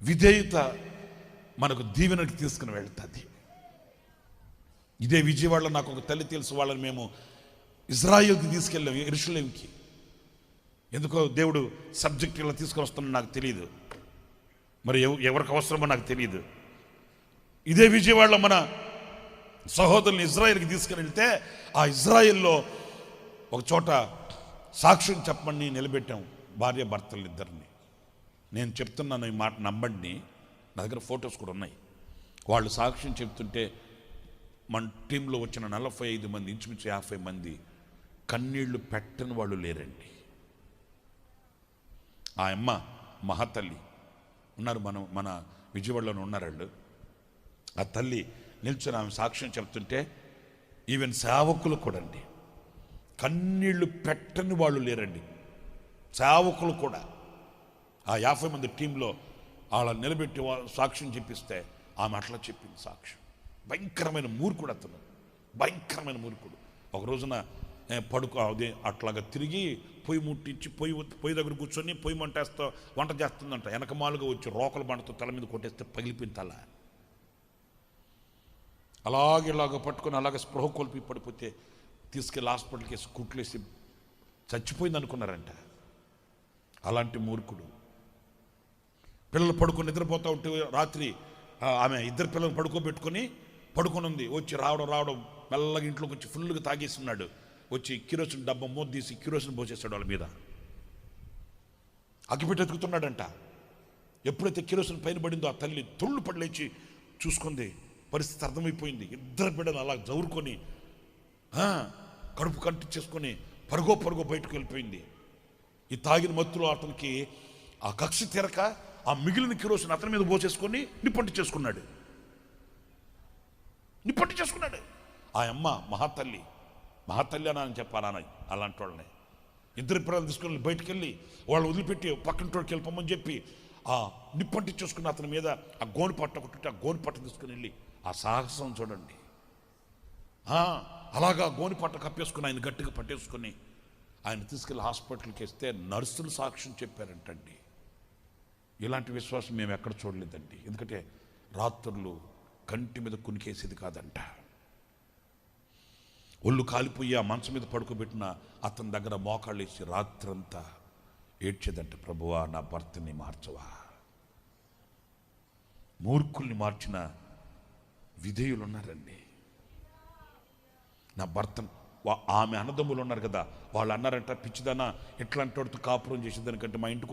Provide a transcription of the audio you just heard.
విధేయత మనకు దీవెనకి తీసుకుని వెళ్తుంది. ఇదే విజయవాడలో నాకు ఒక తల్లి తెలుసు, వాళ్ళని మేము ఇజ్రాయిల్కి తీసుకెళ్ళాం, యెరూషలేంకి. ఎందుకో దేవుడు సబ్జెక్ట్ ఇలా తీసుకొని వస్తున్నా నాకు తెలియదు, మరి ఎవరికి అవసరమో నాకు తెలియదు. ఇదే విజయవాడలో మన సహోదరుని ఇజ్రాయిల్కి తీసుకుని వెళ్తే ఆ ఇజ్రాయిల్లో ఒక చోట సాక్ష్యం చెప్పమని నిలబెట్టాం, భార్య భర్తలు ఇద్దరిని. నేను చెప్తున్నాను, ఈ మాట నమ్మండి, నా దగ్గర ఫొటోస్ కూడా ఉన్నాయి. వాళ్ళు సాక్ష్యం చెప్తుంటే మన టీంలో వచ్చిన 45 మంది, ఇంచుమించు 50 మంది కన్నీళ్లు పెట్టని వాళ్ళు లేరండి. ఆ అమ్మ మహాతల్లి ఉన్నారు, మన విజయవాడలోనే ఉన్నారు వాళ్ళు. ఆ తల్లి నిల్చొని ఆమె సాక్ష్యం చెప్తుంటే ఈవెన్ సేవకులు కూడా అండి కన్నీళ్లు పెట్టని వాళ్ళు లేరండి. సేవకులు కూడా ఆ 50 మంది టీంలో వాళ్ళని నిలబెట్టి సాక్ష్యం చెప్పిస్తే ఆమె అట్లా చెప్పింది సాక్ష్యం. భయంకరమైన మూర్ఖుడు అతను, భయంకరమైన మూర్ఖుడు. ఒక రోజున అదే అట్లాగా తిరిగి పొయ్యి ముట్టించి పొయ్యి దగ్గర కూర్చొని పొయ్యి మంటేస్తా వంట చేస్తుందంట. వెనకమాలుగా వచ్చి రోకల బండతో తల మీద కొట్టేస్తే పగిలిపోయిన తల. ఇలాగ పట్టుకొని అలాగే స్పృహ కోల్పి పడిపోతే తీసుకెళ్ళి హాస్పిటల్కి వేసి కుట్లేసి చచ్చిపోయింది అనుకున్నారంట. అలాంటి మూర్ఖుడు. పిల్లలు పడుకొని నిద్రపోతూ ఉంటే రాత్రి ఆమె ఇద్దరు పిల్లలు పడుకోబెట్టుకొని ఉంది. వచ్చి రావడం మెల్లగా ఇంట్లోకి వచ్చి ఫుల్గా తాగేస్తున్నాడు. వచ్చి కిరోసిన్ డబ్బా మూత తీసి కిరోసిన్ పోసేస్తాడు వాళ్ళ మీద. అగ్గిపెట్టి ఎతుకుతున్నాడంట. ఎప్పుడైతే కిరోసిన్ పైన పడిందో ఆ తల్లి తొళ్ళు పడలేచి చూసుకుంది. పరిస్థితి అర్థమైపోయింది. ఇద్దరు బిడ్డలు అలా జవురుకొని కడుపు కంటించేసుకొని పరుగో బయటకు వెళ్ళిపోయింది. ఈ తాగిన మత్తులో అతనికి ఆ కక్ష తీరక ఆ మిగిలిన కిరోసిన్ అతని మీద పోసేసుకొని నిప్పంటి చేసుకున్నాడు. ఆ అమ్మ మహాతల్లి అని చెప్పాలని అలాంటి వాళ్ళని ఇద్దరు పిల్లలు తీసుకుని బయటికి వెళ్ళి వాళ్ళు వదిలిపెట్టి పక్కనటోడికి వెళ్ళిపోమని చెప్పి ఆ నిప్పంటి చేసుకుని అతని మీద ఆ గోనుపట్ట కొట్టుకుంటే ఆ గోనుపట్ట తీసుకుని వెళ్ళి ఆ సాహసం చూడండి. అలాగా గోనుపట్ట కప్పేసుకుని ఆయన గట్టిగా పట్టేసుకొని ఆయన తీసుకెళ్ళి హాస్పిటల్కి వేస్తే నర్సులు సాక్ష్యం చెప్పారంటండి. ఇలాంటి విశ్వాసం మేము ఎక్కడ చూడలేదండి. ఎందుకంటే రాత్రులు కంటి మీద కునికేసేది కాదంట. ఒళ్ళు కాలిపోయి ఆ మంచం మీద పడుకోబెట్టిన అతని దగ్గర మోకాళ్ళు వేసి రాత్రంతా ఏడ్చేదంట, ప్రభువా నా భర్తని మార్చవా. మూర్ఖుల్ని మార్చిన విధేయులు ఉన్నారండి. నా భర్త ఆమె అన్నదమ్ములు ఉన్నారు కదా, వాళ్ళు అన్నారంట, పిచ్చిదానా ఇట్లాంటి వాడితో కాపురం చేసేదానికంటే మా ఇంటికి